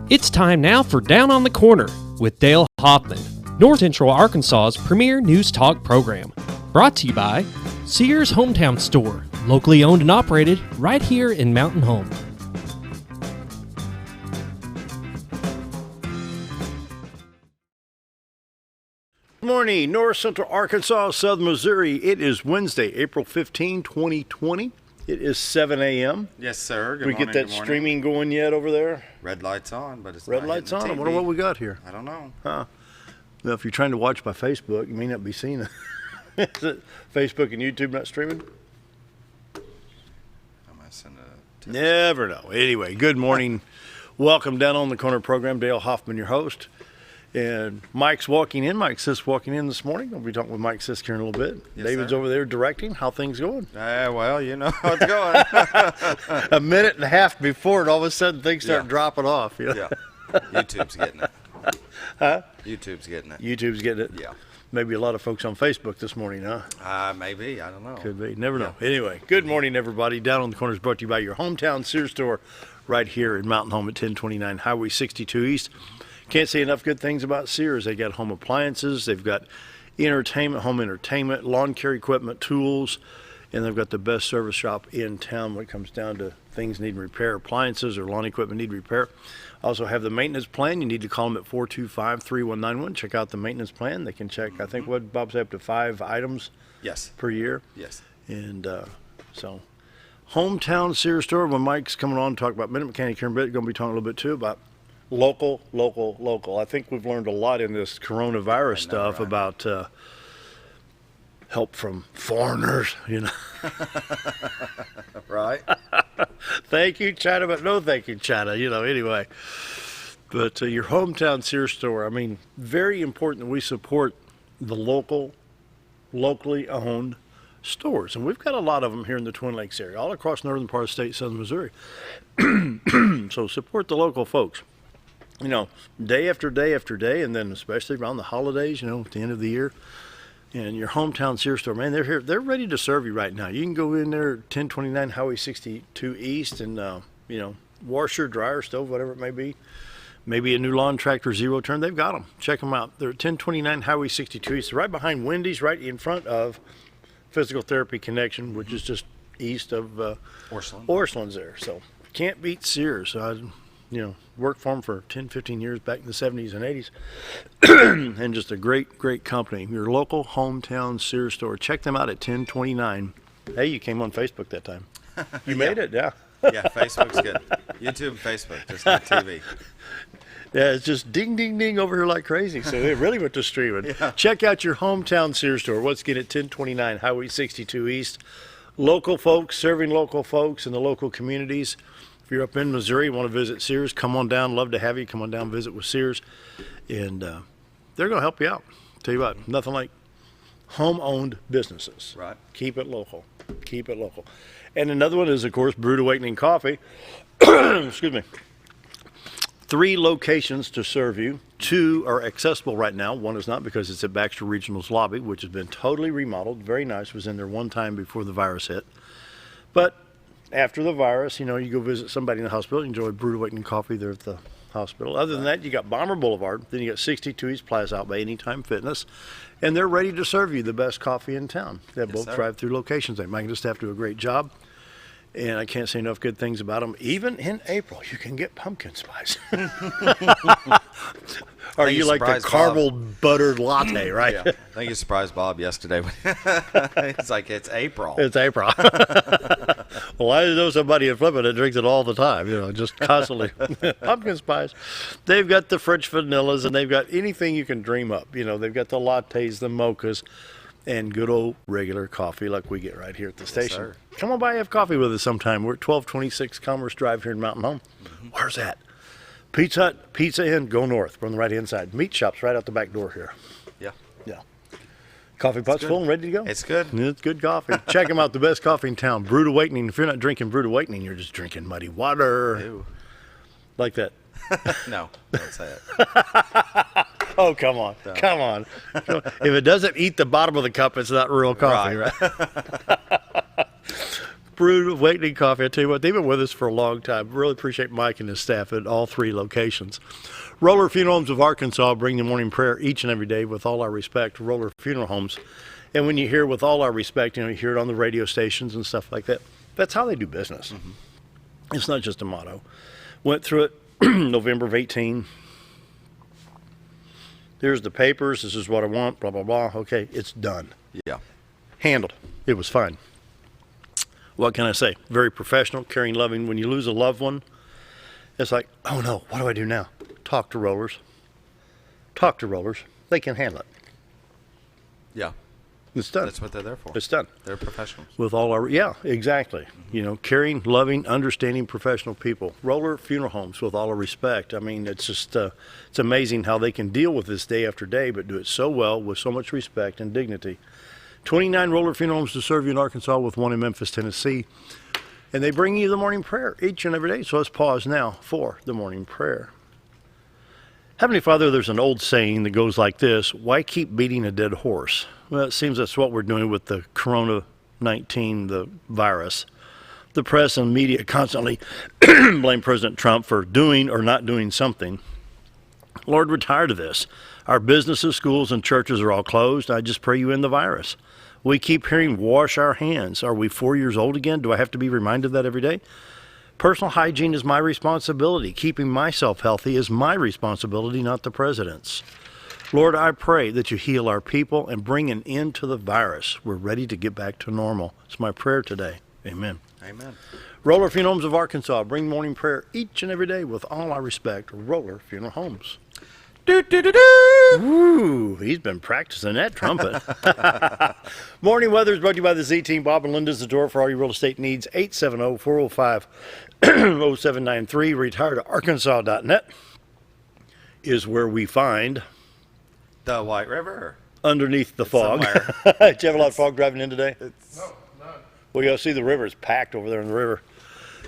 It's time now for Down on the Corner with Dale Hoffman, North Central Arkansas's premier news talk program. Brought to you by Sears Hometown Store, locally owned and operated right here in Mountain Home. Good morning, North Central Arkansas, Southern Missouri. It is Wednesday, April 15, 2020. It is 7 a.m. Yes, sir. Good morning. We get that streaming going yet over there? Red light's on, but it's red not light's on. TV. I wonder what we got here. I don't know. Well, if you're trying to watch by Facebook, you may not be seeing it. Is it Facebook and YouTube not streaming? I might send a text. Never know. Anyway, good morning. Welcome Down on the Corner program. Dale Hoffman, your host. And Mike's walking in. Mike Sisk walking in this morning. We'll be talking with Mike Sisk here in a little bit. Yes, David's sir. Over there directing. How things going? Well, you know how it's going. A minute and a half before, and all of a sudden things start Yeah. dropping off. You know? Yeah. YouTube's getting it. Huh? YouTube's getting it. YouTube's getting it. Yeah. Maybe a lot of folks on Facebook this morning, huh? Maybe. I don't know. Could be. Never know. Anyway, good morning, everybody. Down on the Corner is brought to you by your hometown Sears store right here in Mountain Home at 1029 Highway 62 East. Can't say enough good things about Sears. They got home appliances. They've got entertainment, home entertainment, lawn care equipment, tools, and they've got the best service shop in town when it comes down to things needing repair, appliances or lawn equipment need repair. Also have the maintenance plan. You need to call them at 425-3191. Check out the maintenance plan. They can check, I think, what Bob said, up to 5 items Yes. per year. Yes. And so, hometown Sears store. When Mike's coming on to talk about Minute Mechanic here in a bit, going to be talking a little bit too about local. I think we've learned a lot in this coronavirus stuff, right? About help from foreigners, you know. Right. Thank you, China, but no thank you, China, you know, anyway. But your hometown Sears store, I mean, very important that we support the locally owned stores. And we've got a lot of them here in the Twin Lakes area, all across northern part of the state, southern Missouri. So support the local folks. You know, day after day after day, and then especially around the holidays, you know, at the end of the year. And your hometown Sears store, man, they're here. They're ready to serve you right now. You can go in there, 1029 Highway 62 East, and, you know, washer, dryer, stove, whatever it may be. Maybe a new lawn tractor, zero turn. They've got them. Check them out. They're at 1029 Highway 62 East, right behind Wendy's, right in front of Physical Therapy Connection, which is just east of Orchland's there. So can't beat Sears. You know, worked for them for 10, 15 years back in the 70s and 80s. And just a great company. Your local hometown Sears store. Check them out at 1029. Hey, you came on Facebook that time. You made it, yeah. Yeah, Facebook's good. YouTube and Facebook, just not TV. Yeah, it's just ding, ding, ding over here like crazy. So they really went to streaming. Yeah. Check out your hometown Sears store. Once again at 1029 Highway 62 East. Local folks, serving local folks in the local communities. If you're up in Missouri, you want to visit Sears, come on down. Love to have you. Come on down, visit with Sears. And they're going to help you out. Tell you what, nothing like home-owned businesses. Right. Keep it local. Keep it local. And another one is, of course, Brewed Awakening Coffee. Excuse me. 3 locations to serve you. 2 are accessible right now. One is not because it's at Baxter Regional's lobby, which has been totally remodeled. Very nice. Was in there one time before the virus hit. But after the virus, you know, you go visit somebody in the hospital, you enjoy Brewed Awakening Coffee there at the hospital. Other than that, you got Bomber Boulevard. Then you got 62 East Plaza out by Anytime Fitness. And they're ready to serve you the best coffee in town. They have both drive-through locations. They Mike and staff do a great job. And I can't say enough good things about them. Even in April, you can get pumpkin spice. Are you like the caramel buttered latte, right? Yeah. I think you surprised Bob yesterday. It's like, it's April. It's April. Well, I know somebody in Flippin that drinks it all the time, you know, just constantly. Pumpkin spice. They've got the French vanillas, and they've got anything you can dream up. You know, they've got the lattes, the mochas, and good old regular coffee like we get right here at the station. Sir. Come on by and have coffee with us sometime. We're at 1226 Commerce Drive here in Mountain Home. Mm-hmm. Where's that? Pizza Hut, Pizza Inn, go north. We're on the right-hand side. Meat shop's right out the back door here. Yeah. Yeah. Coffee pot's full and ready to go. It's good. It's good coffee. Check them out, the best coffee in town. Brewed Awakening. If you're not drinking Brewed Awakening, you're just drinking muddy water. Ew. Like that. No, don't say it. Oh, come on. No. Come on. If it doesn't eat the bottom of the cup, it's not real coffee, right? brewed awakening coffee. I tell you what, they've been with us for a long time. Really appreciate Mike and his staff at all 3 locations. Roller Funeral Homes of Arkansas bring the morning prayer each and every day with all our respect. Roller Funeral Homes. And when you hear with all our respect, you hear it on the radio stations and stuff like that. That's how they do business. Mm-hmm. It's not just a motto. Went through it November of 18. Here's the papers. This is what I want, blah, blah, blah. Okay, it's done. Yeah. Handled. It was fine. What can I say? Very professional, caring, loving. When you lose a loved one, it's like, oh no, what do I do now? Talk to rollers. Talk to rollers. They can handle it. Yeah. It's done. That's what they're there for. It's done. They're professionals. With all our, yeah, exactly. Caring, loving, understanding professional people. Roller Funeral Homes with all our respect. I mean, it's just, it's amazing how they can deal with this day after day, but do it so well with so much respect and dignity. 29 Roller Funeral Homes to serve you in Arkansas with 1 in Memphis, Tennessee. And they bring you the morning prayer each and every day. So let's pause now for the morning prayer. Heavenly Father, there's an old saying that goes like this: why keep beating a dead horse? Well, it seems that's what we're doing with the Corona-19, the virus. The press and media constantly blame President Trump for doing or not doing something. Lord, we're tired of this. Our businesses, schools, and churches are all closed. I just pray you end the virus. We keep hearing, wash our hands. Are we 4 years old again? Do I have to be reminded of that every day? Personal hygiene is my responsibility. Keeping myself healthy is my responsibility, not the president's. Lord, I pray that you heal our people and bring an end to the virus. We're ready to get back to normal. It's my prayer today. Amen. Amen. Roller Funeral Homes of Arkansas bring morning prayer each and every day with all our respect. Roller Funeral Homes. Do, do, do, do. Ooh, he's been practicing that trumpet. Morning weather is brought to you by the Z-Team. Bob and Linda's the door for all your real estate needs. 870-405-0793. Retiredarkansas.net is where we find The White River. underneath the fog. Did you have a lot of fog driving in today? No, none. Well, you'll see the river is packed over there in the river.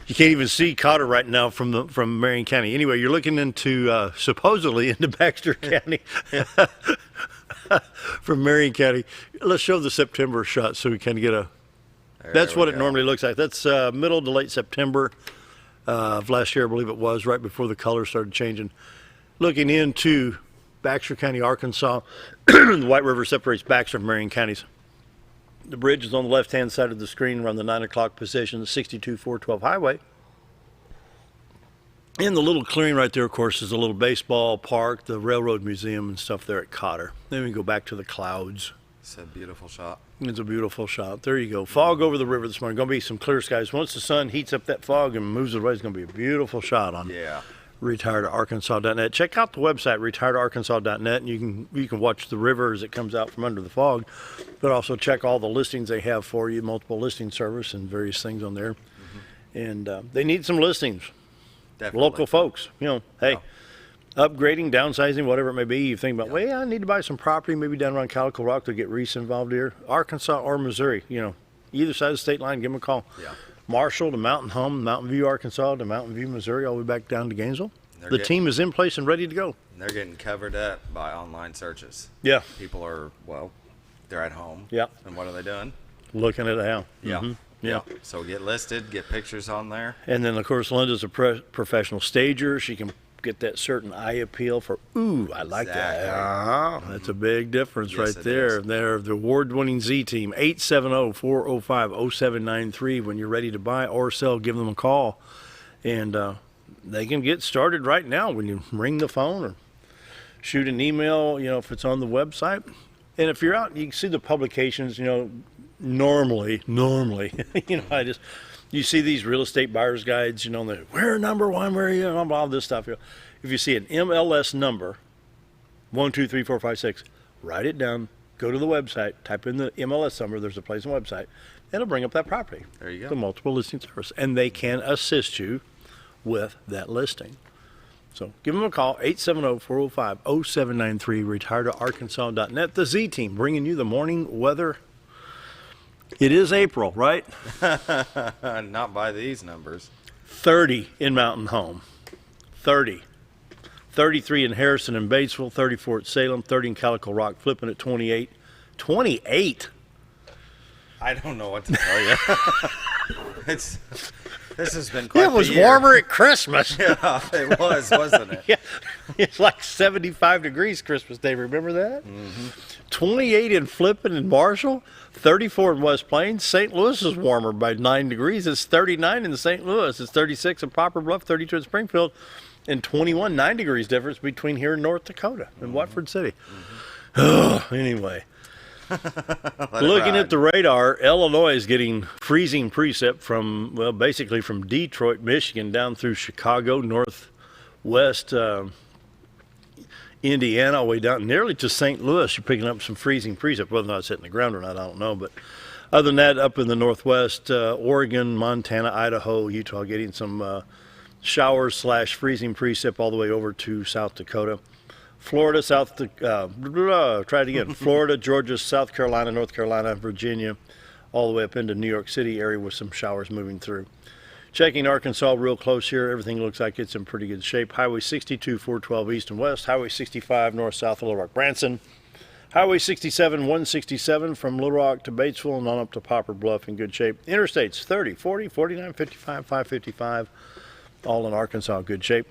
You can't even see Cotter right now from Marion County. Anyway, you're looking into supposedly into Baxter County from Marion County. Let's show the September shot so we can get a. That's what it normally looks like. That's middle to late September of last year, I believe it was, right before the colors started changing. Looking into Baxter County, Arkansas. The White River separates Baxter from Marion counties. The bridge is on the left-hand side of the screen around the 9 o'clock position, the 62-412 highway. And the little clearing right there, of course, is a little baseball park, the railroad museum and stuff there at Cotter. Then we go back to the clouds. It's a beautiful shot. It's a beautiful shot. There you go. Fog over the river this morning. Going to be some clear skies. Once the sun heats up that fog and moves it away, it's going to be a beautiful shot on retiredarkansas.net. Check out the website, retiredarkansas.net, and you can watch the river as it comes out from under the fog, but also check all the listings they have for you, multiple listing service and various things on there. And they need some listings. Definitely. Local folks, hey, upgrading, downsizing, whatever it may be. You think about, well, yeah, I need to buy some property, maybe down around Calico Rock to get Reese involved here. Arkansas or Missouri, either side of the state line, give them a call. Yeah. Marshall to Mountain Home, Mountain View, Arkansas to Mountain View, Missouri, all the way back down to Gainesville. The team is in place and ready to go. They're getting covered up by online searches. Yeah. People are, they're at home. Yeah. And what are they doing? Looking at how. Yeah. Mm-hmm. Yeah. So get listed, get pictures on there. And then, of course, Linda's a professional stager. She can get that certain eye appeal for, ooh, I like that. That's a big difference right there. They're the award-winning Z-Team, 870-405-0793. When you're ready to buy or sell, give them a call. And they can get started right now when you ring the phone or shoot an email, if it's on the website. And if you're out, you can see the publications, normally, you see these real estate buyer's guides, we're number one, blah, blah, this stuff. If you see an MLS number, 1, 2, 3, 4, 5, 6, write it down, go to the website, type in the MLS number, there's a place on the website, it'll bring up that property. There you go. The multiple listing service. And they can assist you with that listing. So give them a call, 870-405-0793, retiredarkansas.net. The Z-Team bringing you the morning weather. It is April, right? Not by these numbers. 30 in Mountain Home. 30. 33 in Harrison and Batesville, 34 at Salem, 30 in Calico Rock, flipping at 28. 28? I don't know what to tell you. This has been quite It was the year. warmer at Christmas. Yeah, it was, wasn't it? Yeah, it's like 75 degrees Christmas Day. Remember that? 28 in Flippin and Marshall, 34 in West Plains. St. Louis is warmer by 9 degrees. It's 39 in St. Louis. It's 36 in Poplar Bluff, 32 in Springfield, and 21, 9 degrees difference between here and North Dakota and Watford City. Anyway. Looking at the radar, Illinois is getting freezing precip from, well, basically from Detroit, Michigan, down through Chicago, northwest Indiana, all the way down nearly to St. Louis. You're picking up some freezing precip. Whether or not it's hitting the ground or not, I don't know. But other than that, up in the northwest, Oregon, Montana, Idaho, Utah, getting some showers / freezing precip all the way over to South Dakota. Florida, try it again. Florida, Georgia, South Carolina, North Carolina, Virginia, all the way up into New York City area with some showers moving through. Checking Arkansas real close here. Everything looks like it's in pretty good shape. Highway 62, 412 east and west. Highway 65 north-south of Little Rock, Branson. Highway 67, 167 from Little Rock to Batesville and on up to Poplar Bluff in good shape. Interstates 30, 40, 49, 55, 555, all in Arkansas, good shape.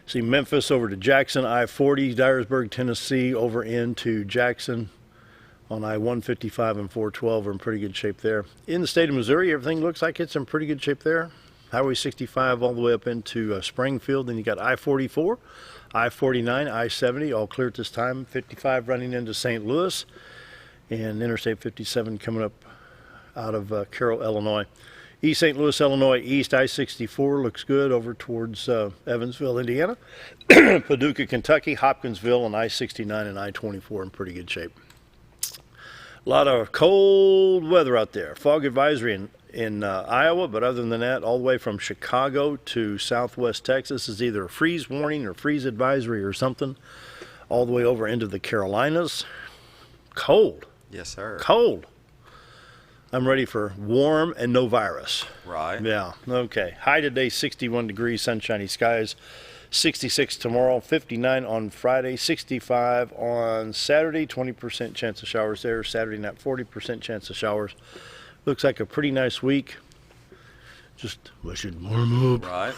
See Memphis over to Jackson, I-40, Dyersburg, Tennessee, over into Jackson on I-155 and 412 are in pretty good shape there. In the state of Missouri, everything looks like it's in pretty good shape there. Highway 65 all the way up into Springfield. Then you got I-44, I-49, I-70, all clear at this time. 55 running into St. Louis, and Interstate 57 coming up out of Carroll, Illinois. East St. Louis, Illinois, east I-64 looks good over towards Evansville, Indiana. Paducah, Kentucky, Hopkinsville, and I-69 and I-24 in pretty good shape. A lot of cold weather out there. Fog advisory in Iowa, but other than that, all the way from Chicago to southwest Texas is either a freeze warning or freeze advisory or something. All the way over into the Carolinas. Cold. Yes, sir. Cold. I'm ready for warm and no virus. Right. Yeah, okay. High today, 61 degrees, sunshiny skies. 66 tomorrow, 59 on Friday, 65 on Saturday, 20% chance of showers there. Saturday night, 40% chance of showers. Looks like a pretty nice week. Just wish it'd warm up. Right.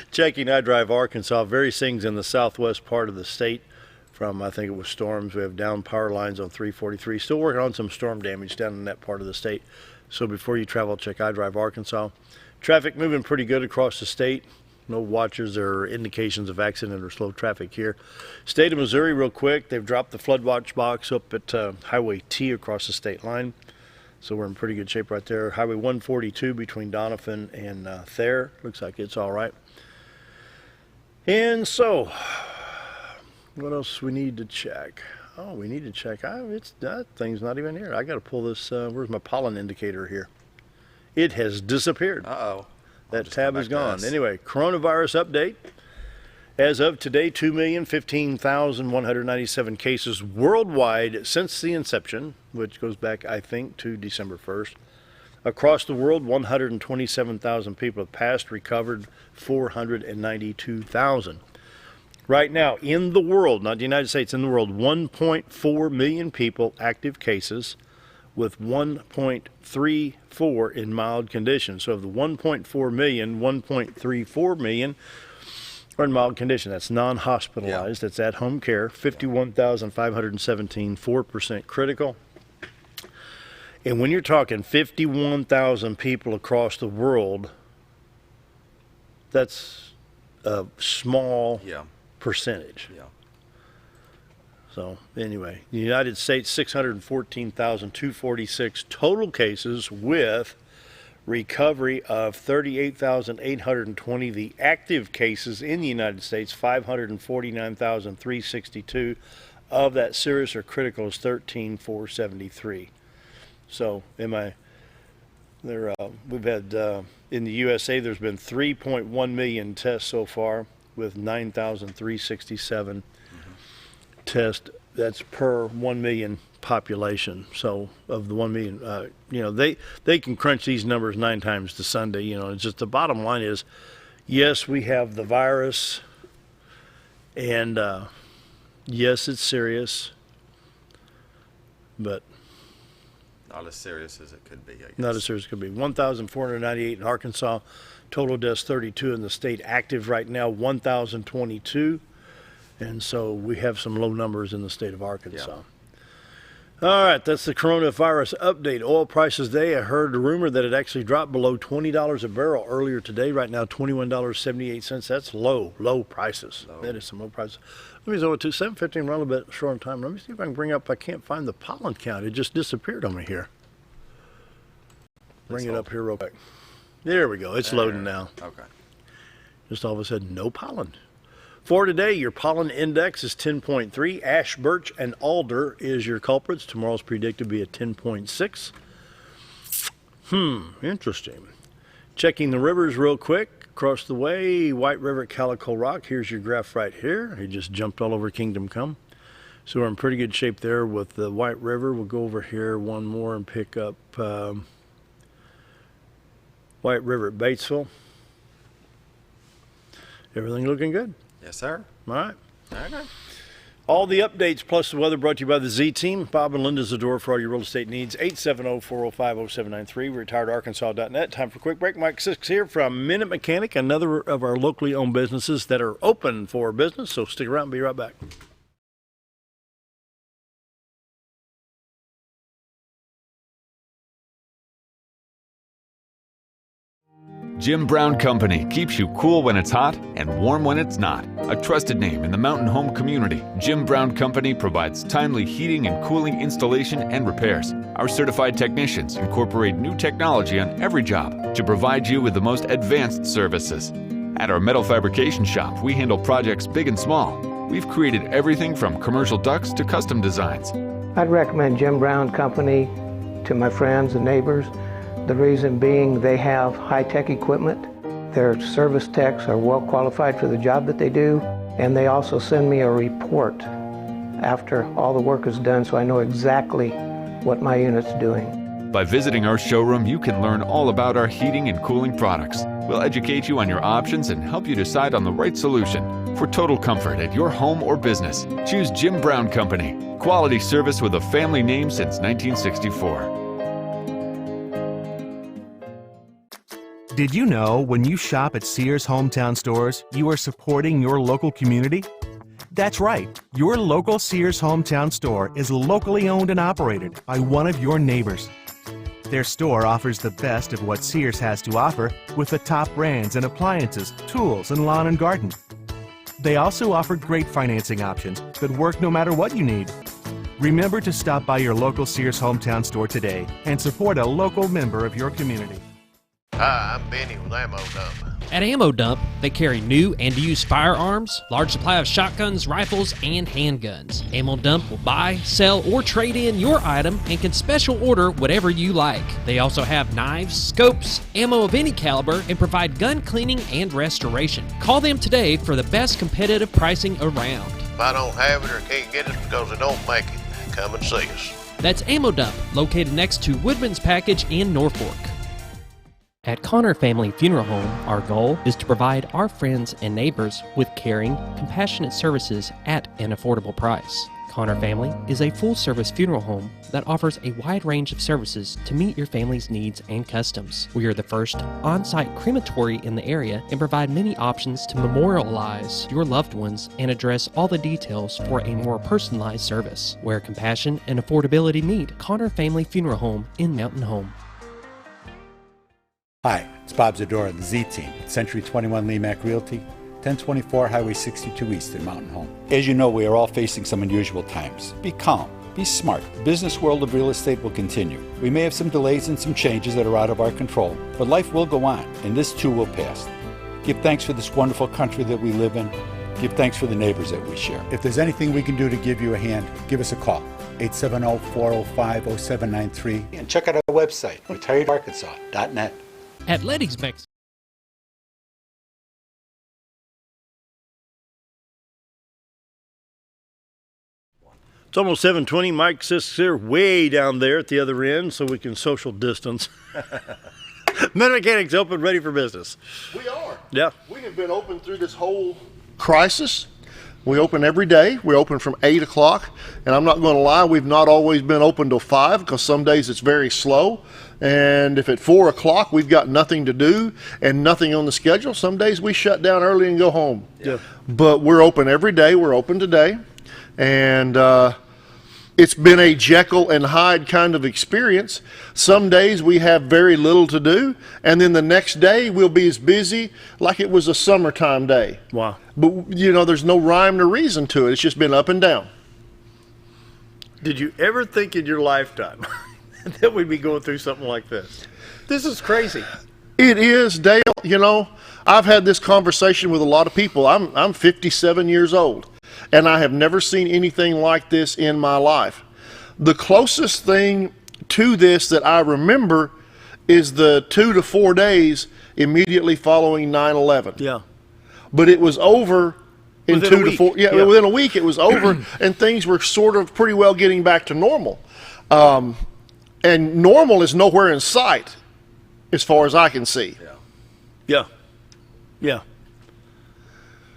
Checking iDrive Arkansas, various things in the southwest part of the state. From, I think it was storms. We have down power lines on 343. Still working on some storm damage down in that part of the state. So before you travel, check iDrive Arkansas. Traffic moving pretty good across the state. No watches or indications of accident or slow traffic here. State of Missouri, real quick. They've dropped the flood watch box up at Highway T across the state line. So we're in pretty good shape right there. Highway 142 between Doniphan and Thayer. Looks like it's all right. And so, what else we need to check? Oh, we need to check. That thing's not even here. I got to pull this. Where's my pollen indicator here? It has disappeared. Uh-oh. That tab is gone. Anyway, coronavirus update. As of today, 2,015,197 cases worldwide since the inception, which goes back, I think, to December 1st. Across the world, 127,000 people have passed, recovered 492,000. Right now, in the world, not the United States, in the world, 1.4 million people, active cases, with 1.34 in mild condition. So of the 1.4 million, 1.34 million are in mild condition. That's non-hospitalized. That's at-home care. 51,517, 4% critical. And when you're talking 51,000 people across the world, that's a small percentage. Yeah. So anyway, the United States, 614,246 total cases with recovery of 38,820. The active cases in the United States, 549,362. Of that, serious or critical is 13,473. So we've had, in the USA, there's been 3.1 million tests so far with 9,367 tests. That's per 1 million population. So of the 1 million, they can crunch these numbers 9 times to Sunday. It's just the bottom line is, yes, we have the virus, and yes, it's serious, but Not as serious as it could be, I guess. Not as serious as it could be. 1,498 in Arkansas. Total deaths 32 in the state. Active right now 1,022. And so we have some low numbers in the state of Arkansas. Yeah. All right, that's the coronavirus update. Oil prices today, I heard a rumor that it actually dropped below $20 a barrel earlier today. Right now, $21.78. That's low prices. Low. That is some low prices. Let me go to 7:15, run a little bit short on time. Let me see if I can bring up, I can't find the pollen count. It just disappeared on me here. Bring it up here real quick. There we go. It's loading now. Okay. Just all of a sudden, no pollen. For today, your pollen index is 10.3. Ash, birch, and alder is your culprits. Tomorrow's predicted to be at 10.6. Interesting. Checking the rivers real quick. Across the way, White River, Calico Rock. Here's your graph right here. He just jumped all over Kingdom Come. So we're in pretty good shape there with the White River. We'll go over here one more and pick up White River at Batesville. Everything looking good. Yes, sir. All right. Okay. All the updates plus the weather brought to you by the Z-Team. Bob and Linda's the door for all your real estate needs. 870-405-0793. RetiredArkansas.net. Time for a quick break. Mike Sisk here from Minute Mechanic, another of our locally owned businesses that are open for business. So stick around and be right back. Jim Brown Company keeps you cool when it's hot and warm when it's not. A trusted name in the mountain home community, Jim Brown Company provides timely heating and cooling installation and repairs. Our certified technicians incorporate new technology on every job to provide you with the most advanced services. At our metal fabrication shop, we handle projects big and small. We've created everything from commercial ducts to custom designs. I'd recommend Jim Brown Company to my friends and neighbors. The reason being they have high-tech equipment. Their service techs are well qualified for the job that they do, and they also send me a report after all the work is done so I know exactly what my unit's doing. By visiting our showroom, you can learn all about our heating and cooling products. We'll educate you on your options and help you decide on the right solution. For total comfort at your home or business, choose Jim Brown Company. Quality service with a family name since 1964. Did you know when you shop at Sears Hometown Stores, you are supporting your local community? That's right. Your local Sears Hometown Store is locally owned and operated by one of your neighbors. Their store offers the best of what Sears has to offer with the top brands and appliances, tools, and lawn and garden. They also offer great financing options that work no matter what you need. Remember to stop by your local Sears Hometown Store today and support a local member of your community. Hi, I'm Benny with Ammo Dump. At Ammo Dump, they carry new and used firearms, large supply of shotguns, rifles, and handguns. Ammo Dump will buy, sell, or trade in your item and can special order whatever you like. They also have knives, scopes, ammo of any caliber, and provide gun cleaning and restoration. Call them today for the best competitive pricing around. If I don't have it or can't get it because they don't make it, come and see us. That's Ammo Dump, located next to Woodman's Package in Norfolk. At Connor Family Funeral Home, our goal is to provide our friends and neighbors with caring, compassionate services at an affordable price. Connor Family is a full-service funeral home that offers a wide range of services to meet your family's needs and customs. We are the first on-site crematory in the area and provide many options to memorialize your loved ones and address all the details for a more personalized service. Where compassion and affordability meet, Connor Family Funeral Home in Mountain Home. Hi, it's Bob Zadora of the Z-Team at Century 21 Lemac Realty, 1024 Highway 62 East in Mountain Home. As you know, we are all facing some unusual times. Be calm, be smart. The business world of real estate will continue. We may have some delays and some changes that are out of our control, but life will go on, and this too will pass. Give thanks for this wonderful country that we live in. Give thanks for the neighbors that we share. If there's anything we can do to give you a hand, give us a call. 870-405-0793. And check out our website, retiredarkansas.net. At Letty's Mexican. It's almost 7:20. Mike Sisk here, way down there at the other end, so we can social distance. Minute Mechanics open, ready for business. We are. Yeah. We have been open through this whole crisis. We open every day. We open from 8 o'clock. And I'm not going to lie, we've not always been open till 5 because some days it's very slow. And if at 4 o'clock we've got nothing to do and nothing on the schedule, some days we shut down early and go home. Yeah. But we're open every day. We're open today. And it's been a Jekyll and Hyde kind of experience. Some days we have very little to do, and then the next day we'll be as busy like it was a summertime day. Wow. But, there's no rhyme or reason to it. It's just been up and down. Did you ever think in your lifetime that we'd be going through something like this? This is crazy. It is, Dale. I've had this conversation with a lot of people. I'm 57 years old, and I have never seen anything like this in my life. The closest thing to this that I remember is the 2 to 4 days immediately following 9/11. Yeah. But it was over in Within a 2 to week. 4. Yeah, Yeah. within a week it was over, and things were sort of pretty well getting back to normal. And normal is nowhere in sight, as far as I can see. Yeah. Yeah.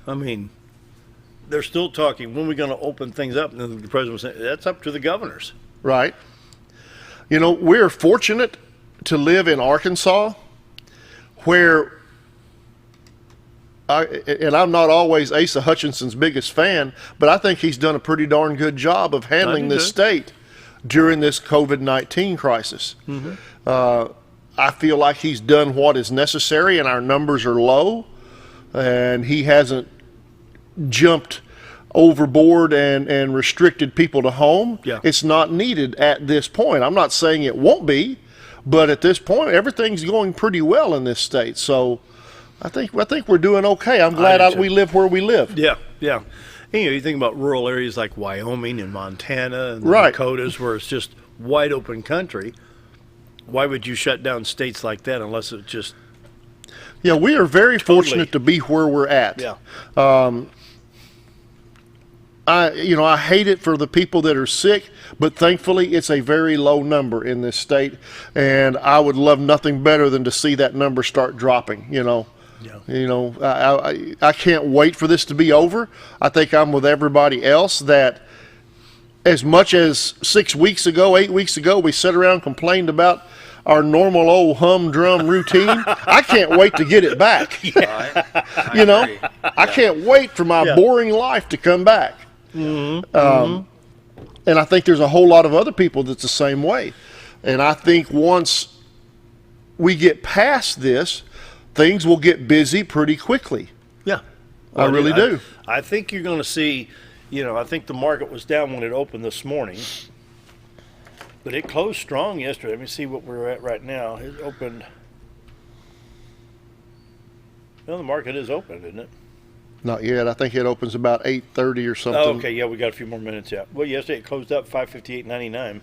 I mean, they're still talking, when are we going to open things up? And the president was saying, that's up to the governors. Right. We're fortunate to live in Arkansas, where I'm not always Asa Hutchinson's biggest fan, but I think he's done a pretty darn good job of handling this state during this COVID-19 crisis. Mm-hmm. I feel like he's done what is necessary, and our numbers are low, and he hasn't jumped overboard and restricted people to home. Yeah. It's not needed at this point. I'm not saying it won't be, but at this point, everything's going pretty well in this state. So I think we're doing okay. I'm glad we live where we live. Yeah, yeah. And, you think about rural areas like Wyoming and Montana and the Right. Dakotas, where it's just wide open country. Why would you shut down states like that unless it's just... Yeah, we are very fortunate to be where we're at. Yeah. I hate it for the people that are sick, but thankfully it's a very low number in this state, and I would love nothing better than to see that number start dropping. Yeah. I can't wait for this to be over. I think I'm with everybody else that as much as 8 weeks ago, we sat around and complained about our normal old humdrum routine. I can't wait to get it back. I can't wait for my boring life to come back. Mm-hmm. And I think there's a whole lot of other people that's the same way. And I think once we get past this, things will get busy pretty quickly. Yeah. I really do. I think you're going to see, I think the market was down when it opened this morning, but it closed strong yesterday. Let me see what we're at right now. It opened. Well, the market is open, isn't it? Not yet. I think it opens about 8:30 or something. Oh, okay. Yeah, we got a few more minutes. Yeah. Well, yesterday it closed up 558.99.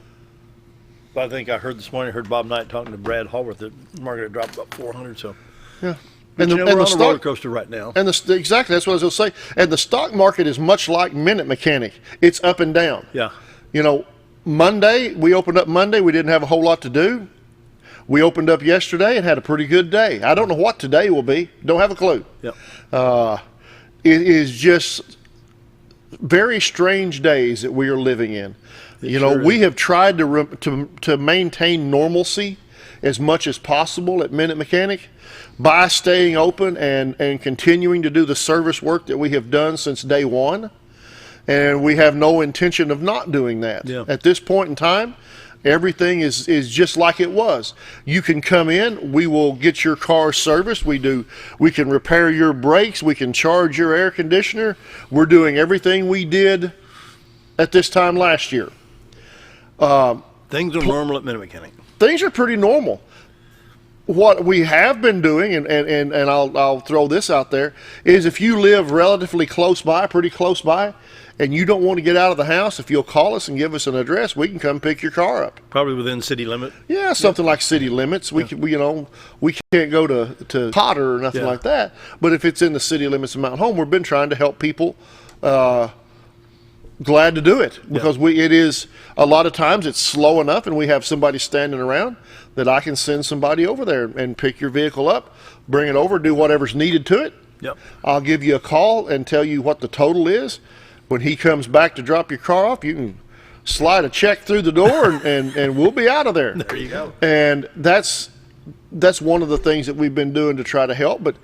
But I think I heard this morning. I heard Bob Knight talking to Brad Hallworth. The market had dropped about 400. So yeah. But we're on a roller coaster right now. And exactly, that's what I was going to say. And the stock market is much like Minute Mechanic. It's up and down. Yeah. Monday, we opened up Monday. We didn't have a whole lot to do. We opened up yesterday and had a pretty good day. I don't know what today will be. Don't have a clue. Yeah. It is just very strange days that we are living in. We have tried to maintain normalcy as much as possible at Minute Mechanic by staying open and continuing to do the service work that we have done since day one. And we have no intention of not doing that. Yeah. At this point in time, everything is just like it was. You can come in, we will get your car serviced. We can repair your brakes, we can charge your air conditioner. We're doing everything we did at this time last year. Things are normal at Minute Mechanic. Things are pretty normal. What we have been doing, and I'll throw this out there, is if you live relatively pretty close by, and you don't want to get out of the house, if you'll call us and give us an address, we can come pick your car up. Probably within city limit. Yeah, something like city limits. We can't go to Potter or nothing like that. But if it's in the city limits of Mountain Home, we've been trying to help people. Glad to do it because it is a lot of times it's slow enough, and we have somebody standing around that I can send somebody over there and pick your vehicle up, bring it over, do whatever's needed to it, Yep. I'll give you a call and tell you what the total is. When he comes back to drop your car off, you can slide a check through the door and we'll be out of there. There you go. And that's one of the things that we've been doing to try to help. But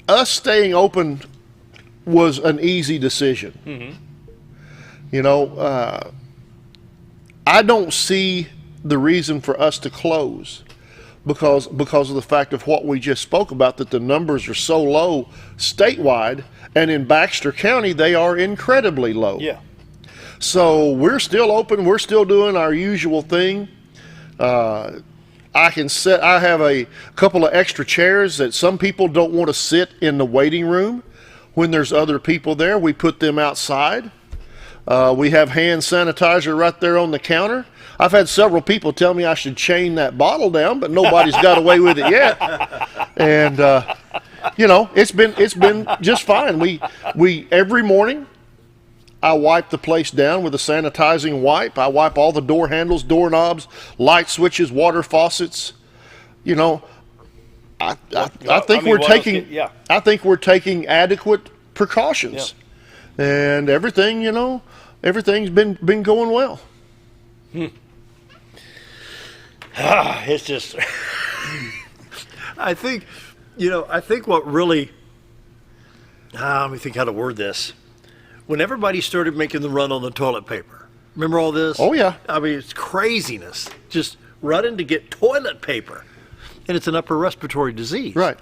us staying open was an easy decision. Mm-hmm. I don't see the reason for us to close because of the fact of what we just spoke about, that the numbers are so low statewide, and in Baxter County they are incredibly low. Yeah. So we're still open. We're still doing our usual thing. I have a couple of extra chairs that some people don't want to sit in the waiting room when there's other people there. We put them outside. We have hand sanitizer right there on the counter. I've had several people tell me I should chain that bottle down, but nobody's got away with it yet. And it's been just fine. We every morning I wipe the place down with a sanitizing wipe. I wipe all the door handles, doorknobs, light switches, water faucets. I think we're taking adequate precautions, and everything's been going well. It's just, I think what really, let me think how to word this. When everybody started making the run on the toilet paper, remember all this? Oh, yeah. I mean, it's craziness. Just running to get toilet paper. And it's an upper respiratory disease. Right.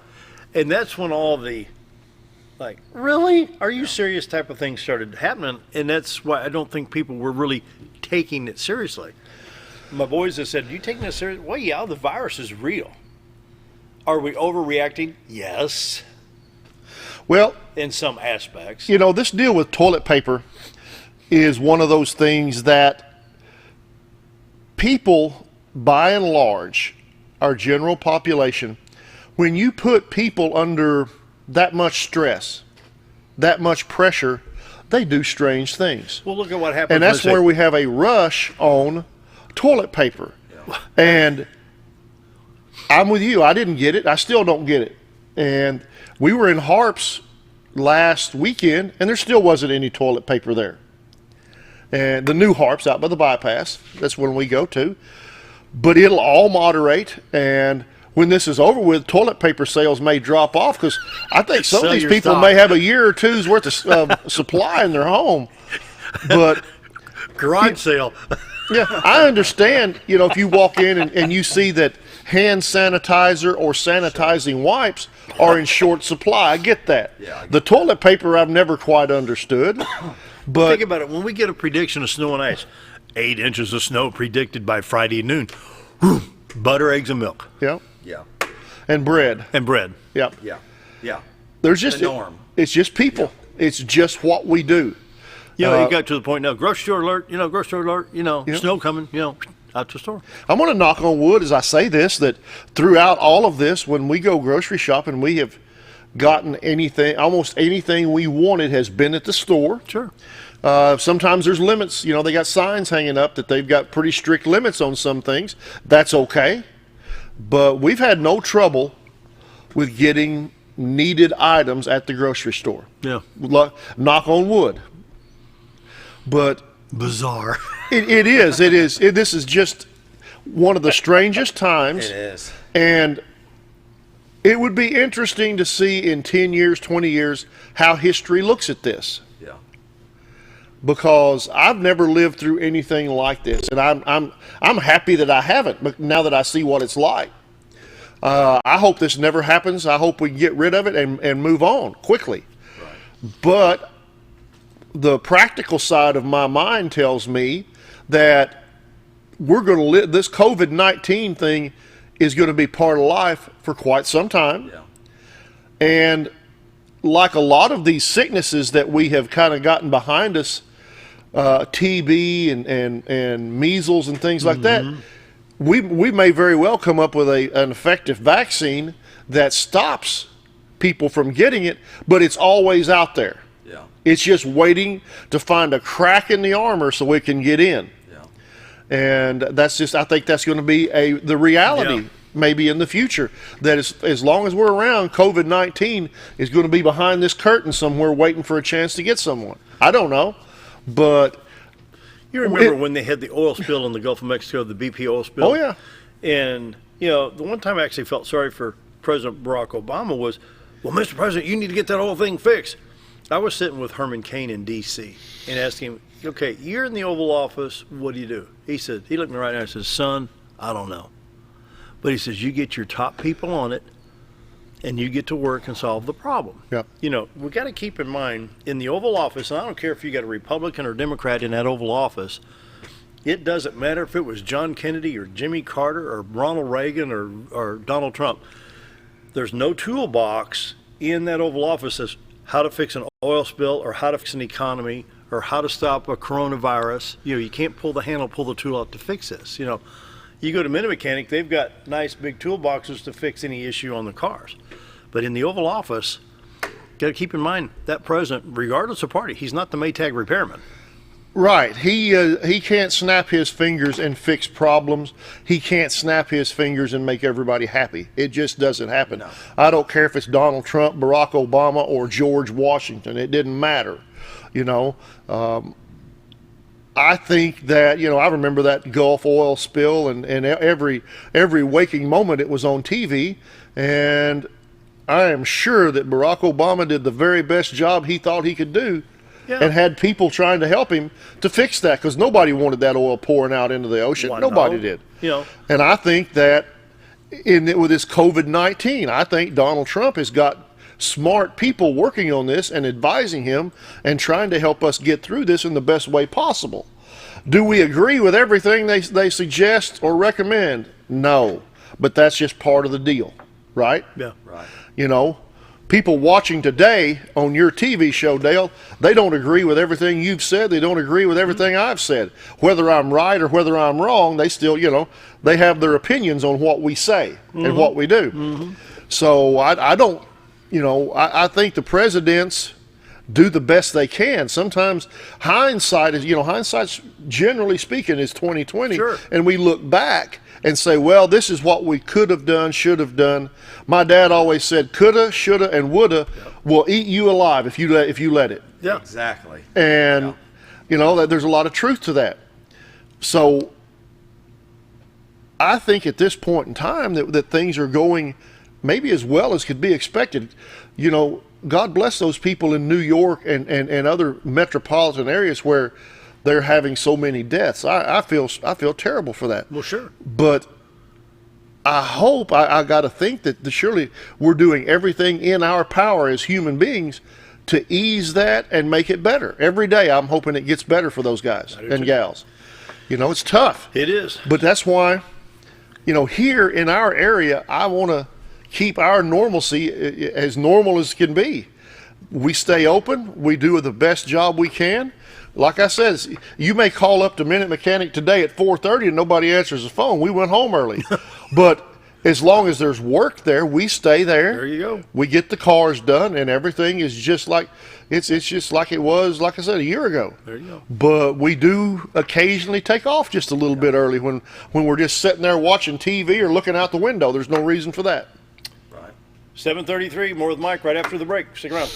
And that's when all the, like, really? Are you serious type of things started happening. And that's why I don't think people were really taking it seriously. My boys have said, "Are you taking this seriously?" Well, yeah, the virus is real. Are we overreacting? Yes. Well, in some aspects. This deal with toilet paper is one of those things that people, by and large, our general population, when you put people under that much stress, that much pressure, they do strange things. Well, look at what happened. And that's where we have a rush on toilet paper. Yeah. And I'm with you. I didn't get it. I still don't get it. And we were in Harps last weekend, and there still wasn't any toilet paper there. And the new Harps out by the bypass, that's when we go to. But it'll all moderate, and when this is over with, toilet paper sales may drop off, because I think some of these people may have a year or two's worth of supply in their home. But garage sale. Yeah, I understand, if you walk in and you see that hand sanitizer or sanitizing wipes are in short supply. I get that. Yeah, the toilet paper I've never quite understood. But think about it. When we get a prediction of snow and ice, 8 inches of snow predicted by Friday noon. Butter, eggs, and milk. Yeah. Yeah. And bread. Yeah. Yeah. There's just the norm. It's just people. Yeah. It's just what we do. You got to the point now, grocery store alert, snow coming, out to the store. I'm going to knock on wood as I say this, that throughout all of this, when we go grocery shopping, we have gotten almost anything we wanted has been at the store. Sure. Sometimes there's limits. They got signs hanging up that they've got pretty strict limits on some things. That's okay. But we've had no trouble with getting needed items at the grocery store. Yeah. Knock on wood. But bizarre. It is. This is just one of the strangest times. It is. And it would be interesting to see in 10 years, 20 years, how history looks at this. Yeah. Because I've never lived through anything like this, and I'm happy that I haven't. But now that I see what it's like, I hope this never happens. I hope we can get rid of it and move on quickly. Right. But the practical side of my mind tells me that we're going to live. This COVID-19 thing is going to be part of life for quite some time. Yeah. And like a lot of these sicknesses that we have kind of gotten behind us, TB and measles and things like that, we may very well come up with an effective vaccine that stops people from getting it, but it's always out there. Yeah. It's just waiting to find a crack in the armor so it can get in. Yeah. And that's just, I think that's going to be the reality maybe in the future, that as long as we're around, COVID-19 is going to be behind this curtain somewhere waiting for a chance to get someone. I don't know, but you remember when they had the oil spill in the Gulf of Mexico, the BP oil spill? Oh, yeah. And, you know, the one time I actually felt sorry for President Barack Obama was, well, Mr. President, you need to get that whole thing fixed. I was sitting with Herman Cain in D.C. and asked him, okay, you're in the Oval Office, what do you do? He said, he looked me right now and says, son, I don't know. But he says, you get your top people on it and you get to work and solve the problem. Yeah. You know, we got to keep in mind, in the Oval Office, and I don't care if you got a Republican or Democrat in that Oval Office, it doesn't matter if it was John Kennedy or Jimmy Carter or Ronald Reagan or Donald Trump. There's no toolbox in that Oval Office as how to fix an oil spill or how to fix an economy or how to stop a coronavirus. You know, you can't pull the handle, pull the tool out to fix this. You know, you go to Mini-Mechanic, they've got nice big toolboxes to fix any issue on the cars. But in the Oval Office, got to keep in mind that president, regardless of party, he's not the Maytag repairman. Right. He can't snap his fingers and fix problems. He can't snap his fingers and make everybody happy. It just doesn't happen. No. I don't care if it's Donald Trump, Barack Obama, or George Washington. It didn't matter. You know, I think that, you know, I remember that Gulf oil spill, and every waking moment it was on TV, and I am sure that Barack Obama did the very best job he thought he could do. Yeah. And had people trying to help him to fix that, because nobody wanted that oil pouring out into the ocean. Well, nobody no. did. You know. And I think that with this COVID-19, I think Donald Trump has got smart people working on this and advising him and trying to help us get through this in the best way possible. Do we agree with everything they suggest or recommend? No. But that's just part of the deal, right? Yeah. Right. You know, people watching today on your TV show, Dale, they don't agree with everything you've said. They don't agree with everything I've said. Whether I'm right or whether I'm wrong, they still, you know, they have their opinions on what we say and what we do. So I don't, you know, I think the presidents do the best they can. Sometimes hindsight is, you know, hindsight's generally speaking is 20/20. Sure. And we look back and say, well, this is what we could have done, should have done. My dad always said, coulda, shoulda, and woulda will eat you alive if you let it. Yeah. Exactly. And, you know, there's a lot of truth to that. So I think at this point in time that things are going maybe as well as could be expected. You know, God bless those people in New York and other metropolitan areas where they're having so many deaths. I feel terrible for that. Well, sure. But I hope, I got to think that surely we're doing everything in our power as human beings to ease that and make it better. Every day I'm hoping it gets better for those guys and gals. You know, it's tough. It is. But that's why, you know, here in our area, I want to keep our normalcy as normal as can be. We stay open. We do the best job we can. Like I said, you may call up to Mini-Mechanic today at 4:30 and nobody answers the phone. We went home early. But as long as there's work there, we stay there. There you go. We get the cars done, and everything is just like it's just like it was, like I said, a year ago. There you go. But we do occasionally take off just a little bit early when we're just sitting there watching TV or looking out the window. There's no reason for that. 7:33, more with Mike right after the break. Stick around.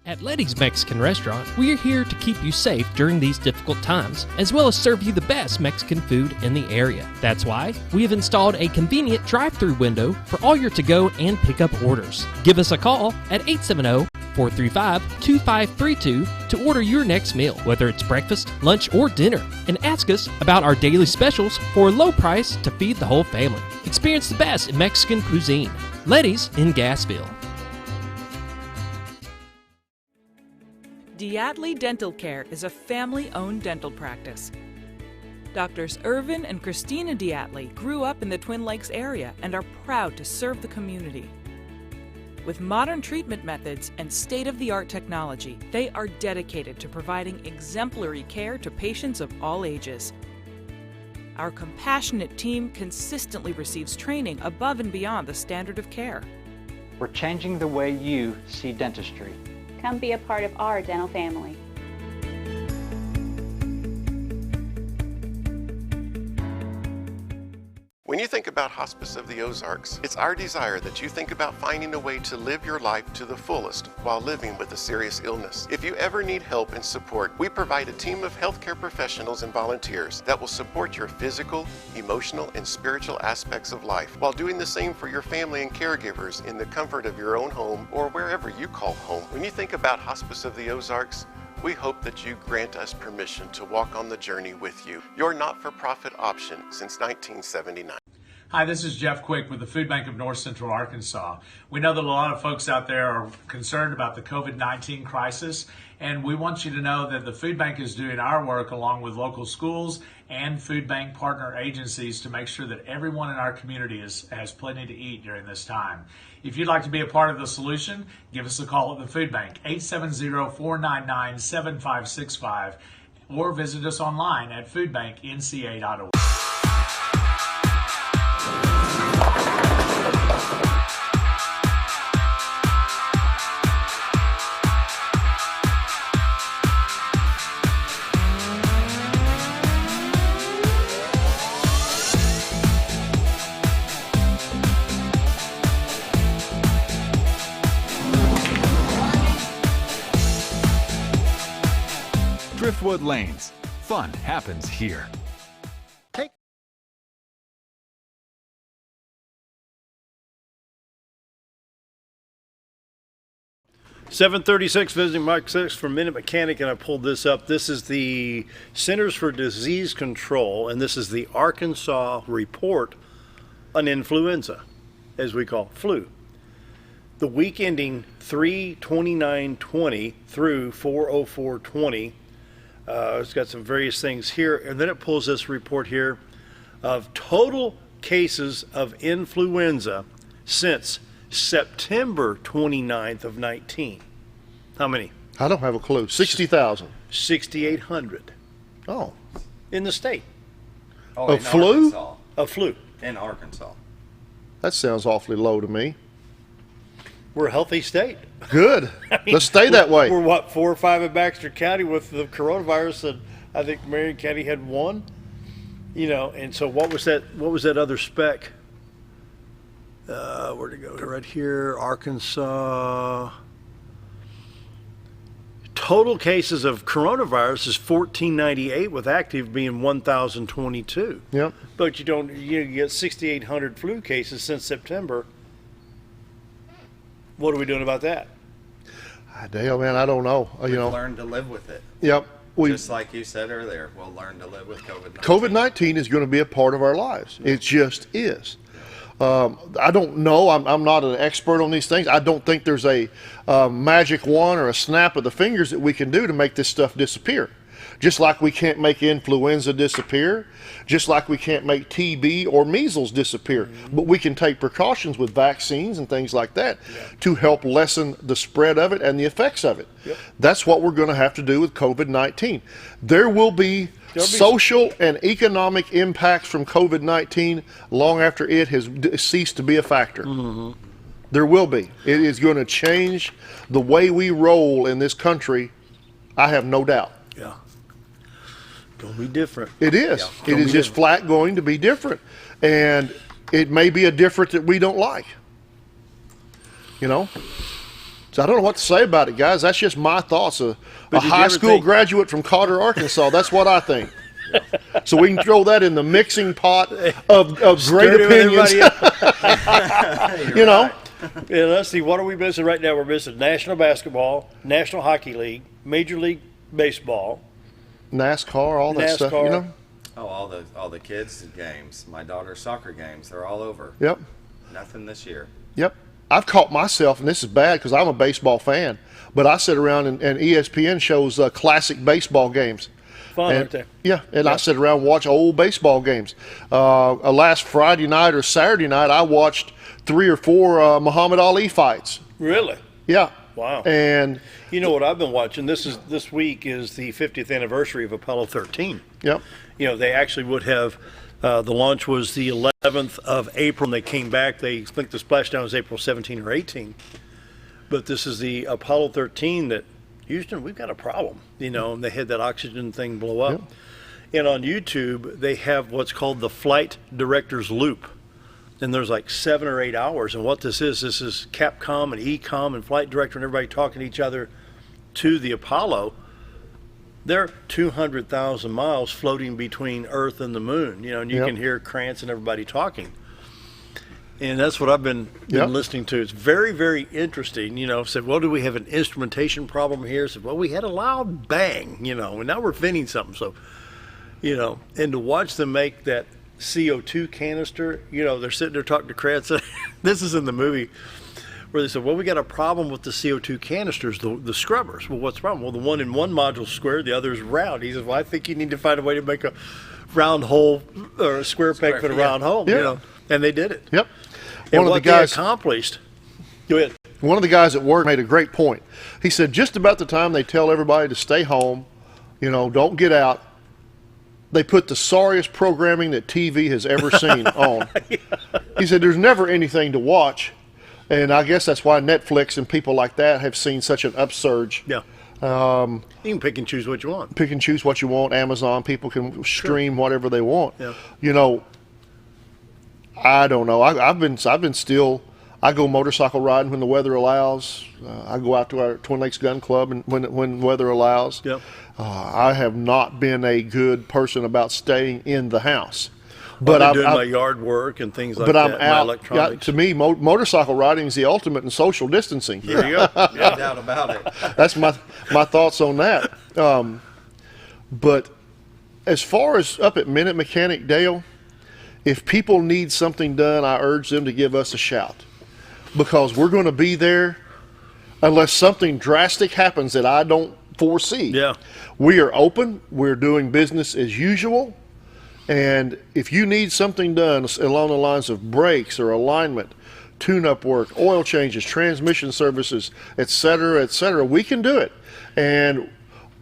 At Letty's Mexican Restaurant, we're here to keep you safe during these difficult times, as well as serve you the best Mexican food in the area. That's why we have installed a convenient drive-thru window for all your to-go and pickup orders. Give us a call at 870-435-2532 to order your next meal, whether it's breakfast, lunch, or dinner, and ask us about our daily specials for a low price to feed the whole family. Experience the best in Mexican cuisine. Letty's in Gassville. Diatley Dental Care is a family-owned dental practice. Doctors Irvin and Christina Diatley grew up in the Twin Lakes area and are proud to serve the community. With modern treatment methods and state-of-the-art technology, they are dedicated to providing exemplary care to patients of all ages. Our compassionate team consistently receives training above and beyond the standard of care. We're changing the way you see dentistry. Come be a part of our dental family. When you think about Hospice of the Ozarks, it's our desire that you think about finding a way to live your life to the fullest while living with a serious illness. If you ever need help and support, we provide a team of healthcare professionals and volunteers that will support your physical, emotional, and spiritual aspects of life while doing the same for your family and caregivers in the comfort of your own home or wherever you call home. When you think about Hospice of the Ozarks, we hope that you grant us permission to walk on the journey with you. Your not-for-profit option since 1979. Hi, this is Jeff Quick with the Food Bank of North Central Arkansas. We know that a lot of folks out there are concerned about the COVID-19 crisis, and we want you to know that the Food Bank is doing our work along with local schools and food bank partner agencies to make sure that everyone in our community has plenty to eat during this time. If you'd like to be a part of the solution, give us a call at the Food Bank, 870-499-7565, or visit us online at foodbanknca.org. Driftwood Lanes. Fun happens here. 736, visiting Mike Sisk from Minute Mechanic, and I pulled this up. This is the Centers for Disease Control, and this is the Arkansas report on influenza, as we call flu. The week ending 3/29/20 through 4/04/20, it's got some various things here, and then it pulls this report here of total cases of influenza since September 29th of 19. How many? I don't have a clue. 60,000. 6,800. Oh. In the state. Oh, Of flu? Arkansas. Of flu. In Arkansas. That sounds awfully low to me. We're a healthy state. Good. I mean, Let's stay that way. We're what, 4 or 5 in Baxter County with the coronavirus, and I think Marion County had 1. You know, and so what was that other spec? Where'd it go? Right here, Arkansas. Total cases of coronavirus is 1,498, with active being 1,022. Yep. But you get 6,800 flu cases since September. What are we doing about that? Damn, man, I don't know. We've learned to live with it. Yep. Just like you said earlier, we'll learn to live with COVID-19. COVID-19 is going to be a part of our lives. It just is. I don't know. I'm not an expert on these things. I don't think there's a magic wand or a snap of the fingers that we can do to make this stuff disappear. Just like we can't make influenza disappear, just like we can't make TB or measles disappear. But we can take precautions with vaccines and things like that to help lessen the spread of it and the effects of it. Yep. That's what we're going to have to do with COVID-19. There will be social and economic impacts from COVID-19 long after it has ceased to be a factor. Mm-hmm. There will be. It is going to change the way we roll in this country, I have no doubt. Yeah. Going to be different. It is. Yeah. It is just flat going to be different. And it may be a different that we don't like. You know? So I don't know what to say about it, guys. That's just my thoughts. A high school graduate from Carter, Arkansas. That's what I think. So we can throw that in the mixing pot of great opinions. You know? Yeah, let's see. What are we missing right now? We're missing National Basketball, National Hockey League, Major League Baseball, NASCAR, all that stuff. You know? Oh, all the kids' games. My daughter's soccer games. They're all over. Yep. Nothing this year. Yep. I've caught myself, and this is bad because I'm a baseball fan, but I sit around and ESPN shows classic baseball games. Fun, aren't they? Yeah, and I sit around and watch old baseball games. Last Friday night or Saturday night, I watched 3 or 4 Muhammad Ali fights. Really? Yeah. Wow. And you know what I've been watching? This week is the 50th anniversary of Apollo 13. Yep. You know, they actually would have. The launch was the 11th of April, and they came back. They think the splashdown was April 17 or 18. But this is the Apollo 13 that, Houston, we've got a problem, you know, and they had that oxygen thing blow up. And on YouTube, they have what's called the flight director's loop. And there's like 7 or 8 hours. And what this is Capcom and Ecom and flight director and everybody talking to each other to the Apollo. They're 200,000 miles floating between Earth and the moon, you know, and you can hear Krantz and everybody talking. And that's what I've been listening to. It's very, very interesting. You know, said, well, do we have an instrumentation problem here? Said, well, we had a loud bang, you know, and now we're fitting something. So, you know, and to watch them make that CO2 canister, you know, they're sitting there talking to Krantz. This is in the movie where they said, well, we got a problem with the CO2 canisters, the scrubbers. Well, what's the problem? Well, the one in one module's square, the other's round. He says, well, I think you need to find a way to make a round hole or a square peg for the round hole, you know, and they did it. Yep. And what they accomplished. Go ahead. One of the guys at work made a great point. He said, just about the time they tell everybody to stay home, you know, don't get out, they put the sorriest programming that TV has ever seen on. He said, there's never anything to watch. And I guess that's why Netflix and people like that have seen such an upsurge. Yeah. You can pick and choose what you want. Pick and choose what you want. Amazon, people can stream whatever they want. Yeah. You know, I don't know. I've been still. I go motorcycle riding when the weather allows. I go out to our Twin Lakes Gun Club and when weather allows. Yep. I have not been a good person about staying in the house. But I'm doing my yard work and things like that. But I'm out. Electronics. To me, motorcycle riding is the ultimate in social distancing. There you go. No doubt about it. That's my thoughts on that. But as far as up at Minute Mechanic, Dale, if people need something done, I urge them to give us a shout, because we're going to be there unless something drastic happens that I don't foresee. Yeah. We are open. We're doing business as usual. And if you need something done along the lines of brakes or alignment, tune-up work, oil changes, transmission services, et cetera, we can do it. And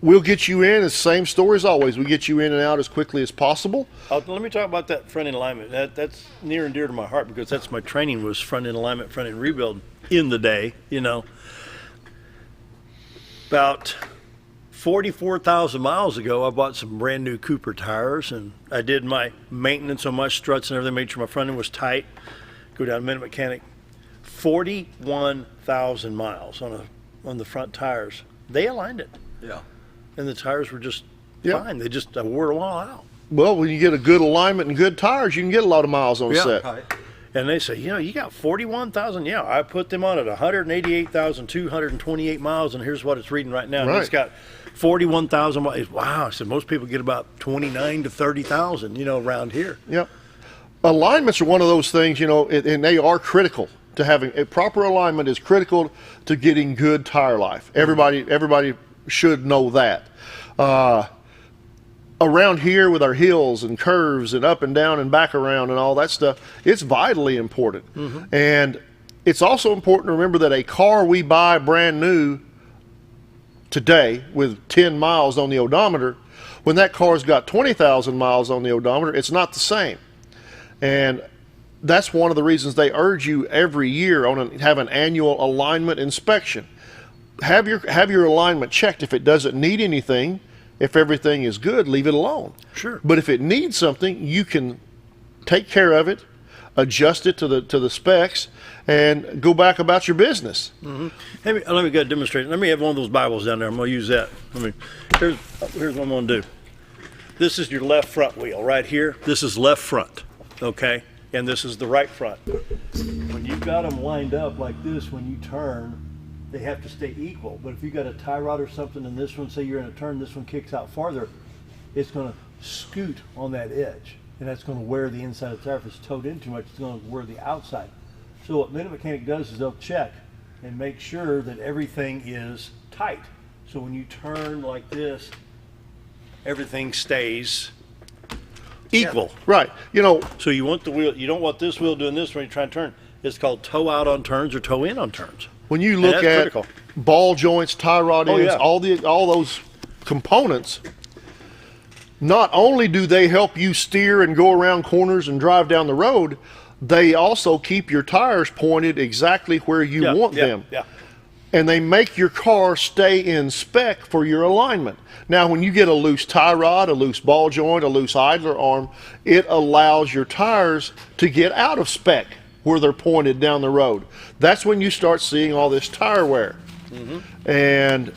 we'll get you in. It's the same story as always. We get you in and out as quickly as possible. Let me talk about that front-end alignment. That's near and dear to my heart, because that's my training, was front-end alignment, front-end rebuild in the day, you know. About 44,000 miles ago, I bought some brand new Cooper tires, and I did my maintenance on my struts and everything, made sure my front end was tight. Go down to Minute Mechanic. 41,000 miles on the front tires. They aligned it. Yeah. And the tires were just fine. They just wore them all out. Well, when you get a good alignment and good tires, you can get a lot of miles on a set. Right. And they say, you know, you got 41,000. Yeah, I put them on at 188,228 miles, and here's what it's reading right now. Right. And it's got 41,000 miles. Wow. I said, most people get about 29 to 30,000, you know, around here. Yep. Alignments are one of those things, you know, and they are critical to having a proper alignment is critical to getting good tire life. Everybody should know that. Around here with our hills and curves and up and down and back around and all that stuff, it's vitally important. And it's also important to remember that a car we buy brand new today with 10 miles on the odometer, when that car's got 20,000 miles on the odometer, it's not the same. And that's one of the reasons they urge you every year have an annual alignment inspection. Have your alignment checked. If it doesn't need anything, if everything is good, leave it alone. Sure. But if it needs something, you can take care of it, adjust it to the specs, and go back about your business. Let me go demonstrate. Let me have one of those Bibles down there. I'm going to use that. Here's what I'm going to do. This is your left front wheel right here. This is left front, okay? And this is the right front. When you've got them lined up like this, when you turn, they have to stay equal. But if you got a tie rod or something in this one, say you're in a turn, this one kicks out farther, it's going to scoot on that edge. And that's going to wear the inside of the tire. If it's towed in too much, it's going to wear the outside. So what Minute Mechanic does is they'll check and make sure that everything is tight. So when you turn like this, everything stays equal. Right. You know, so you want the wheel, you don't want this wheel doing this when you try and turn. It's called toe out on turns or toe in on turns. When you look at critical. Ball joints, tie rod ends, all those components, not only do they help you steer and go around corners and drive down the road, they also keep your tires pointed exactly where you want them. Yeah. and they make your car stay in spec for your alignment. Now, when you get a loose tie rod, a loose ball joint, a loose idler arm, it allows your tires to get out of spec where they're pointed down the road. That's when you start seeing all this tire wear. And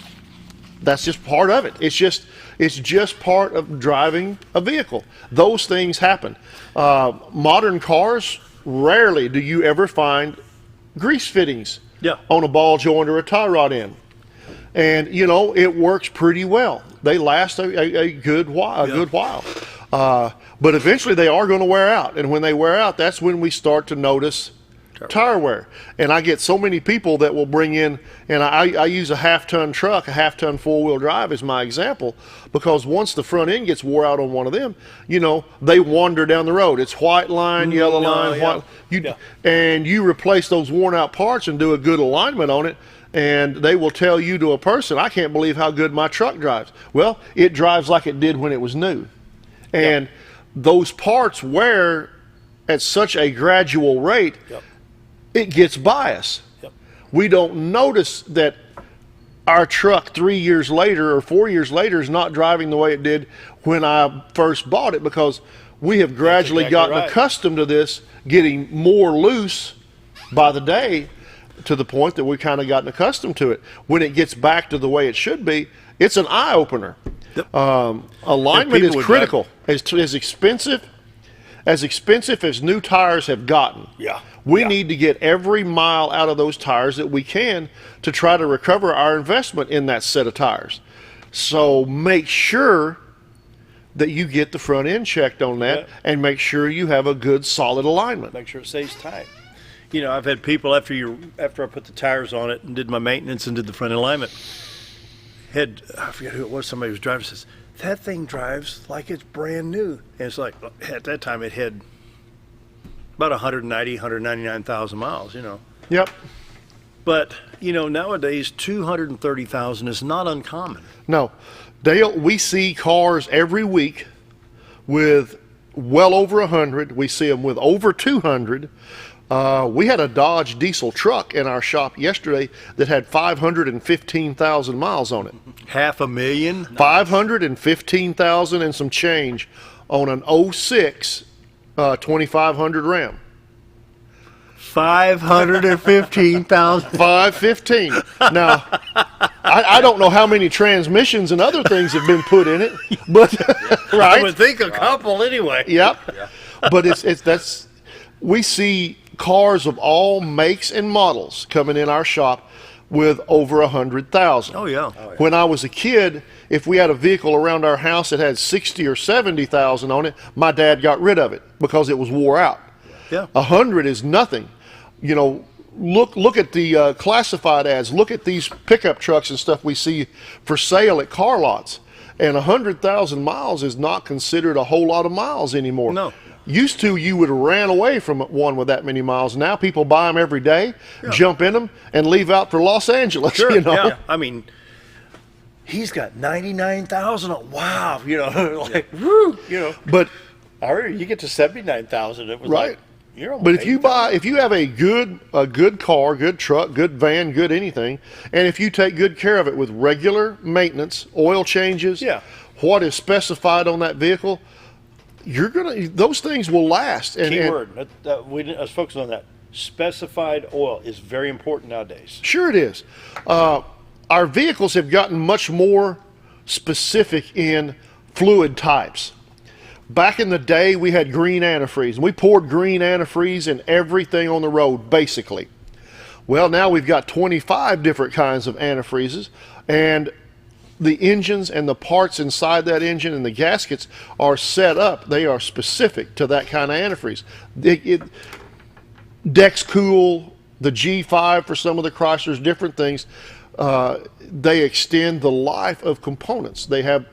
that's just part of it. It's just part of driving a vehicle. Those things happen. Modern cars, rarely do you ever find grease fittings on a ball joint or a tie rod end. And, you know, it works pretty well. They last a good while. But eventually they are going to wear out. And when they wear out, that's when we start to notice tire wear. And I get so many people that will bring in, and I use a half-ton truck, a half-ton four-wheel drive as my example, because once the front end gets wore out on one of them, you know, they wander down the road. It's white line, yellow line, white. And you replace those worn-out parts and do a good alignment on it, and they will tell you to a person, I can't believe how good my truck drives. Well, it drives like it did when it was new. And those parts wear at such a gradual rate, it gets biased. We don't notice that our truck 3 years later or 4 years later is not driving the way it did when I first bought it, because we have gradually gotten accustomed to this getting more loose by the day, to the point that we've kind of gotten accustomed to it. When it gets back to the way it should be, it's an eye-opener. Alignment is critical. As expensive as new tires have gotten, we need to get every mile out of those tires that we can to try to recover our investment in that set of tires. So make sure that you get the front end checked on that, and make sure you have a good solid alignment. Make sure it stays tight. You know, I've had people after I put the tires on it and did my maintenance and did the front alignment, I forget who it was, somebody was driving, says, that thing drives like it's brand new. And it's like, at that time it had about 199,000 miles, you know. Yep. But, you know, nowadays 230,000 is not uncommon. No. Dale, we see cars every week with well over 100. We see them with over 200. We had a Dodge diesel truck in our shop yesterday that had 515,000 miles on it. 500,000? 515,000 and some change on an 06 2500 Ram. 515,000. 515. Now, I don't know how many transmissions and other things have been put in it, but right. I would think a couple anyway. Yep. But that's we see cars of all makes and models coming in our shop with over 100,000. Oh yeah. When I was a kid, if we had a vehicle around our house that had 60 or 70,000 on it, my dad got rid of it because it was wore out. 100 is nothing. You know, look at the classified ads. Look at these pickup trucks and stuff we see for sale at car lots. And 100,000 miles is not considered a whole lot of miles anymore. No. Used to, you would have ran away from one with that many miles. Now people buy them every day, jump in them, and leave out for Los Angeles. Sure, you know? yeah. I mean, he's got 99,000. Wow, you know, like woo, you know. But I heard you get to 79,000. It was right. Like, you're almost but if you have a good car, good truck, good van, good anything, and if you take good care of it with regular maintenance, oil changes, what is specified on that vehicle, those things will last. And, key word. Let's focus on that. Specified oil is very important nowadays. Sure it is. Our vehicles have gotten much more specific in fluid types. Back in the day, we had green antifreeze, and we poured green antifreeze in everything on the road, basically. Well, now we've got 25 different kinds of antifreezes, and the engines and the parts inside that engine and the gaskets are set up. They are specific to that kind of antifreeze. Dexcool, the G5 for some of the Chryslers, different things. They extend the life of components. They have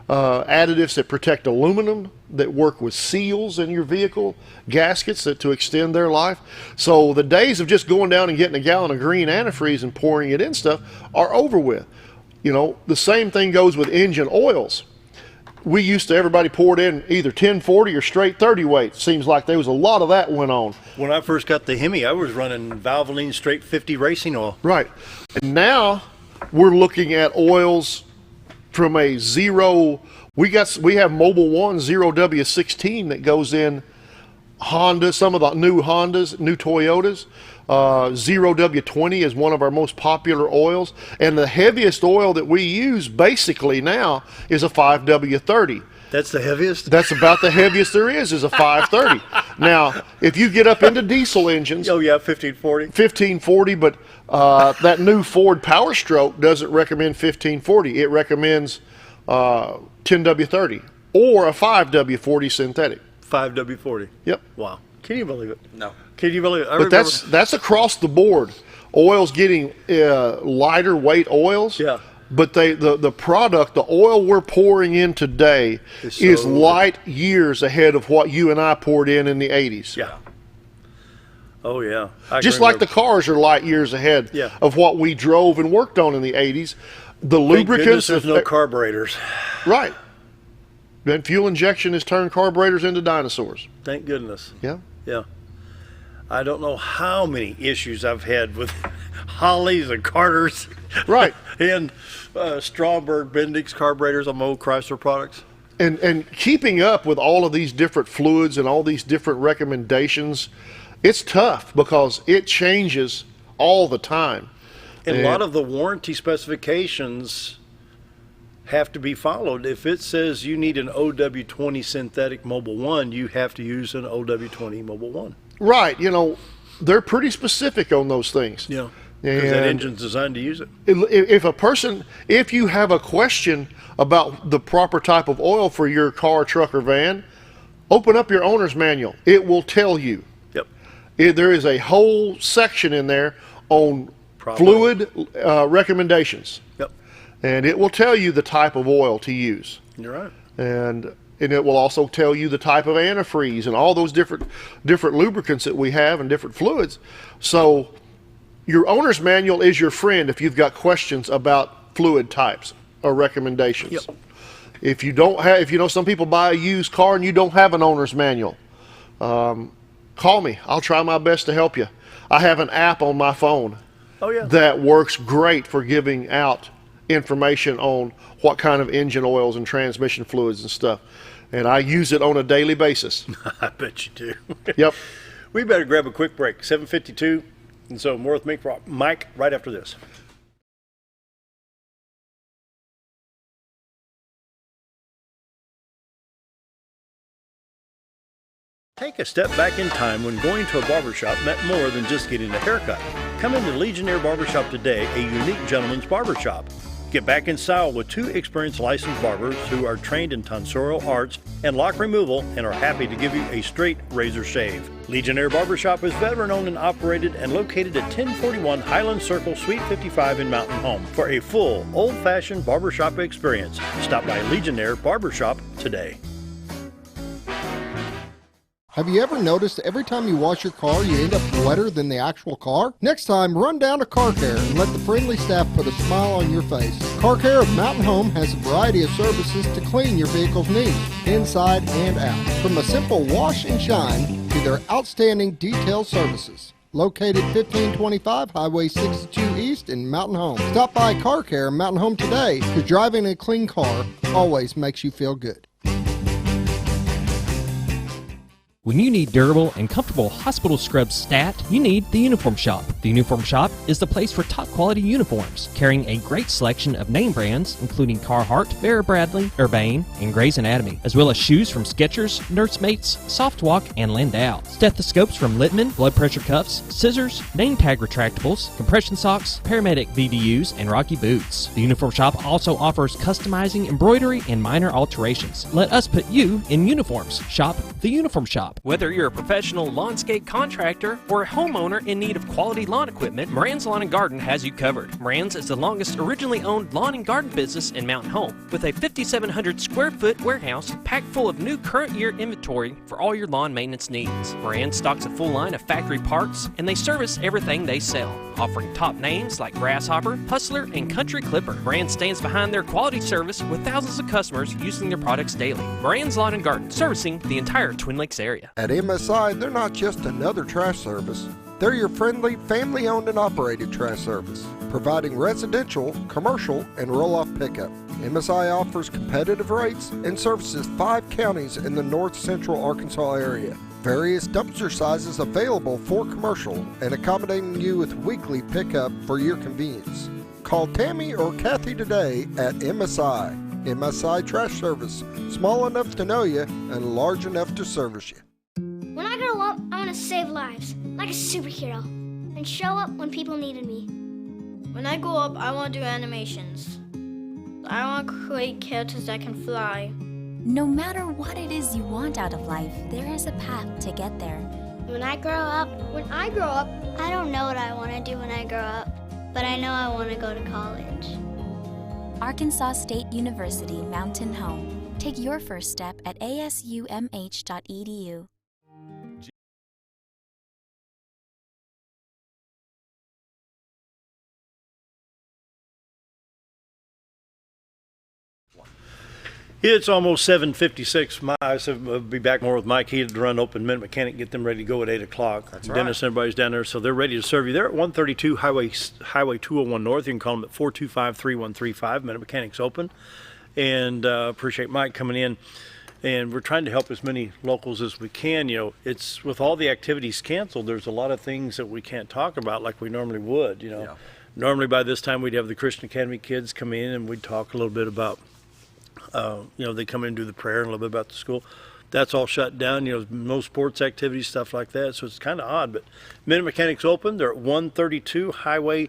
additives that protect aluminum, that work with seals in your vehicle, gaskets to extend their life. So the days of just going down and getting a gallon of green antifreeze and pouring it in stuff are over with. You know, the same thing goes with engine oils. we used to, everybody poured in either 1040 or straight 30 weight. Seems like there was a lot of that went on. When I first got the Hemi, I was running Valvoline straight 50 racing oil. Right. And now we're looking at oils from a zero. We have Mobil 1 0W16 that goes in Honda, some of the new Hondas, new Toyotas. 0W20 is one of our most popular oils, and the heaviest oil that we use basically now is a 5W30. That's the heaviest? That's about the heaviest there is a 530. Now, if you get up into diesel engines... Oh, yeah, 1540. 1540, but that new Ford Power Stroke doesn't recommend 1540. It recommends 10W30 or a 5W40 synthetic. 5W40. Yep. Wow. Can you believe it? No. Can you believe it? But that's across the board. Oil's getting lighter weight oils. Yeah. But the product, the oil we're pouring in today is light years ahead of what you and I poured in the 80s. Yeah. Oh, yeah. Just like the cars are light years ahead of what we drove and worked on in the 80s. The lubricants... There's no carburetors. Right. And fuel injection has turned carburetors into dinosaurs. Thank goodness. Yeah. Yeah. I don't know how many issues I've had with Holleys and Carters. Right. And Stromberg, Bendix carburetors on my old Chrysler products. And keeping up with all of these different fluids and all these different recommendations, it's tough because it changes all the time. And a lot of the warranty specifications have to be followed. If it says you need an OW20 synthetic Mobil 1, you have to use an OW20 Mobil 1. Right. You know, they're pretty specific on those things. Yeah. Because that engine's designed to use it. If you have a question about the proper type of oil for your car, truck, or van, open up your owner's manual. It will tell you. Yep. There is a whole section in there on fluid recommendations. Yep. And it will tell you the type of oil to use. You're right. And it will also tell you the type of antifreeze and all those different lubricants that we have and different fluids. So your owner's manual is your friend if you've got questions about fluid types or recommendations. Yep. If you know some people buy a used car and you don't have an owner's manual, call me. I'll try my best to help you. I have an app on my phone that works great for giving out information on what kind of engine oils and transmission fluids and stuff. And I use it on a daily basis. I bet you do. Yep. We better grab a quick break. 7:52. And so more with Mike right after this. Take a step back in time when going to a barbershop meant more than just getting a haircut. Come into Legionnaire Barbershop today, a unique gentleman's barbershop. Get back in style with 2 experienced licensed barbers who are trained in tonsorial arts and lock removal and are happy to give you a straight razor shave. Legionnaire Barbershop is veteran-owned and operated and located at 1041 Highland Circle, Suite 55 in Mountain Home. For a full, old-fashioned barbershop experience, stop by Legionnaire Barbershop today. Have you ever noticed every time you wash your car, you end up wetter than the actual car? Next time, run down to Car Care and let the friendly staff put a smile on your face. Car Care of Mountain Home has a variety of services to clean your vehicle's needs, inside and out. From a simple wash and shine to their outstanding detail services. Located 1525 Highway 62 East in Mountain Home. Stop by Car Care in Mountain Home today, because driving a clean car always makes you feel good. When you need durable and comfortable hospital scrubs stat, you need the Uniform Shop. The Uniform Shop is the place for top quality uniforms, carrying a great selection of name brands, including Carhartt, Vera Bradley, Urbane, and Grey's Anatomy, as well as shoes from Skechers, Nursemates, Softwalk, and Landau, stethoscopes from Littman, blood pressure cuffs, scissors, name tag retractables, compression socks, paramedic VDUs, and Rocky boots. The Uniform Shop also offers customizing, embroidery, and minor alterations. Let us put you in uniforms. Shop the Uniform Shop. Whether you're a professional lawnscape contractor or a homeowner in need of quality lawn equipment, Moran's Lawn & Garden has you covered. Moran's is the longest originally owned lawn and garden business in Mountain Home, with a 5,700 square foot warehouse packed full of new current year inventory laboratory for all your lawn maintenance needs. Moran stocks a full line of factory parts, and they service everything they sell, offering top names like Grasshopper, Hustler, and Country Clipper. Moran stands behind their quality service with thousands of customers using their products daily. Moran's Lawn and Garden, servicing the entire Twin Lakes area. At MSI, they're not just another trash service. They're your friendly, family-owned and operated trash service, providing residential, commercial, and roll-off pickup. MSI offers competitive rates and services 5 counties in the north central Arkansas area. Various dumpster sizes available for commercial and accommodating you with weekly pickup for your convenience. Call Tammy or Kathy today at MSI. MSI Trash Service, small enough to know you and large enough to service you. When I grow up, I want to save lives, like a superhero, and show up when people needed me. When I grow up, I want to do animations. I want to create characters that can fly. No matter what it is you want out of life, there is a path to get there. When I grow up, I don't know what I want to do when I grow up, but I know I want to go to college. Arkansas State University Mountain Home. Take your first step at asumh.edu. It's almost 7:56. I'll be back more with Mike. He had to run Open Minute Mechanic, get them ready to go at 8 o'clock. That's Dennis right. and everybody's down there, so they're ready to serve you. They're at 132 Highway 201 North. You can call them at 425-3135. Minute Mechanic's open. And appreciate Mike coming in. And we're trying to help as many locals as we can. You know, it's with all the activities canceled, there's a lot of things that we can't talk about like we normally would, you know. Yeah. Normally by this time we'd have the Christian Academy kids come in and we'd talk a little bit about you know, they come in and do the prayer and a little bit about the school. That's all shut down, you know, no sports activities, stuff like that. So it's kind of odd, but Minute Mechanics open. They're at 132 Highway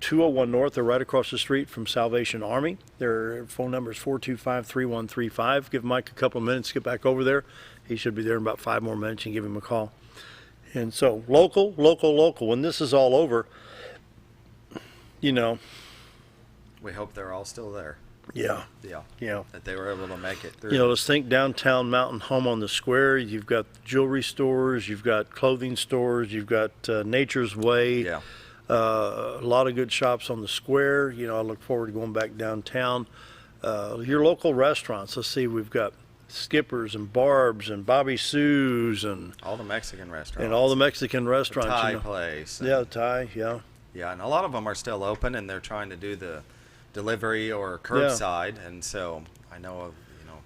201 North. They're right across the street from Salvation Army. Their phone number is 425-3135. Give Mike a couple of minutes to get back over there. He should be there in about 5 more minutes. You can give him a call. And so local. When this is all over, you know. We hope they're all still there. Yeah. That they were able to make it through. You know, let's think downtown Mountain Home on the Square. You've got jewelry stores, you've got clothing stores, you've got Nature's Way. Yeah. A lot of good shops on the square. You know, I look forward to going back downtown. Your local restaurants. Let's see, we've got Skipper's and Barb's and Bobby Sue's and all the Mexican restaurants. And all the Mexican restaurants. The Thai you know. place. Yeah, Thai. Yeah. Yeah, and a lot of them are still open, and they're trying to do the delivery or curbside, and so I know, you know,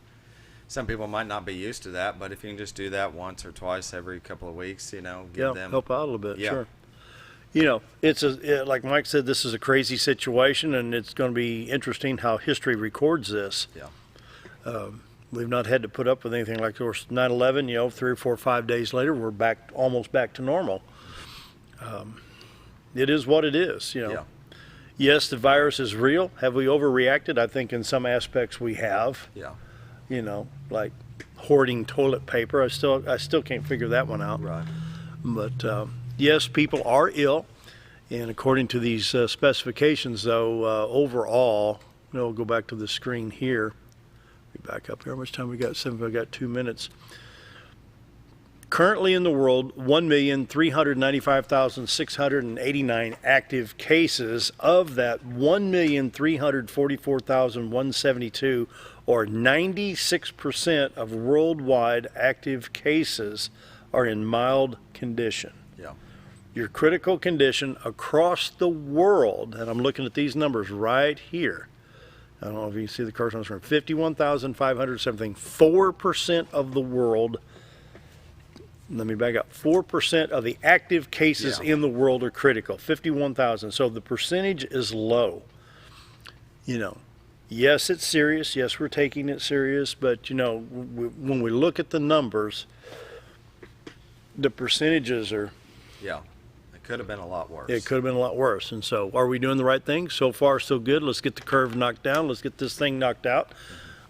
some people might not be used to that, but if you can just do that once or twice every couple of weeks, you know, give them help out a little bit. Yeah. Sure. You know, like Mike said, this is a crazy situation, and it's going to be interesting how history records this. Yeah. We've not had to put up with anything like 9/11. You know, 3 or 4 or 5 days later, we're almost back to normal. It is what it is. You know. Yeah. Yes, the virus is real. Have we overreacted? I think in some aspects we have. Yeah. You know, like hoarding toilet paper. I still can't figure that one out. Right. But yes, people are ill, and according to these specifications, though, overall, we'll go back to the screen here. Be back up here. How much time we got? We got 2 minutes. Currently in the world, 1,395,689 active cases. Of that, 1,344,172, or 96% of worldwide active cases, are in mild condition. Yeah. Your critical condition across the world, and I'm looking at these numbers right here. I don't know if you can see the cursor on the screen. 51,500 something. 4% of the world. Let me back up. 4% of the active cases in the world are critical. 51,000. So the percentage is low. You know, yes, it's serious. Yes, we're taking it serious. But, you know, when we look at the numbers, the percentages are... Yeah. It could have been a lot worse. It could have been a lot worse. And so are we doing the right thing? So far, so good. Let's get the curve knocked down. Let's get this thing knocked out.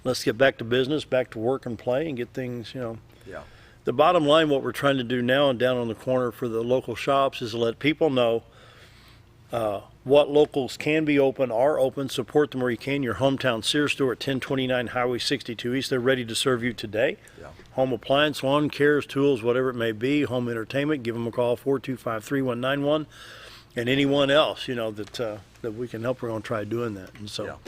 Let's get back to business, back to work and play, and get things, you know... Yeah. The bottom line, what we're trying to do now and down on the corner for the local shops is to let people know what locals can be open are open. Support them where you can. Your hometown Sears store at 1029 Highway 62 East. They're ready to serve you today. Yeah. Home appliance, lawn cares, tools, whatever it may be, home entertainment. Give them a call, 425-3191. And anyone else, that we can help, we're going to try doing that. And so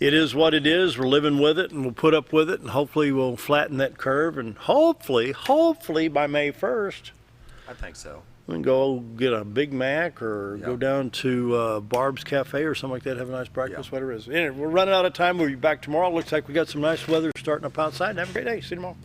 it is what it is. We're living with it, and we'll put up with it, and hopefully we'll flatten that curve. And hopefully by May 1st, I think so. we can go get a Big Mac or go down to Barb's Cafe or something like that, have a nice breakfast, whatever it is. Anyway, we're running out of time. We'll be back tomorrow. Looks like we got some nice weather starting up outside. Have a great day. See you tomorrow.